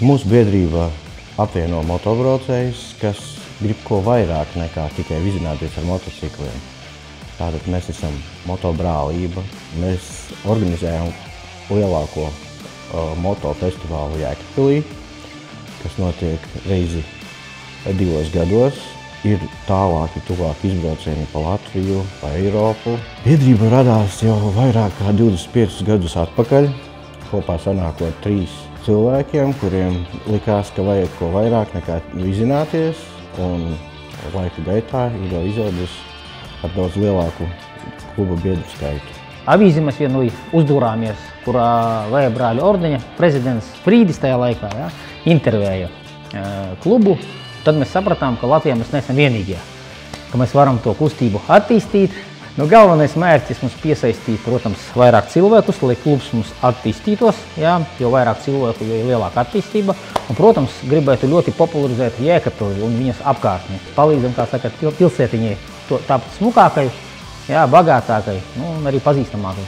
Mūsu biedrība apvieno motobraucējus, kas grib ko vairāk nekā tikai vizināties ar motocikliem. Tātad mēs esam motobrālība. Mēs organizējam lielāko motofestivālu Jēkabpilī, kas notiek reizi 2 gados. Ir tālāki, tuvāki izbraucieni pa Latviju, pa Eiropu. Biedrība radās jau vairāk kā 25 gadus atpakaļ, kopā sanākot 3 cilvēkiem, kuriem likās, ka vajag ko vairāk nekā vizināties, un laika gaitā ir jau izaudzis ar daudz lielāku kluba biedru skaitu. Avīzi mēs vienu uzdūrāmies, kurā Vējbrāļu ordeņa prezidents Frīdis tajā laikā intervēja klubu. Tad mēs sapratām, ka Latvijā mēs neesam vienīgie, ka mēs varam to kustību attīstīt. Galvenais mērķis mums piesaistīt, protams, vairāk cilvēkus, lai klubs mums attīstītos, jo vairāk cilvēku, jo lielāka attīstība. Un, protams, gribētu ļoti popularizēt Jēkabpili un viņas apkārtni. Palīdzam, kā saka, pilsētiņai tāpat smukākai, bagātākai, un arī pazīstamākai.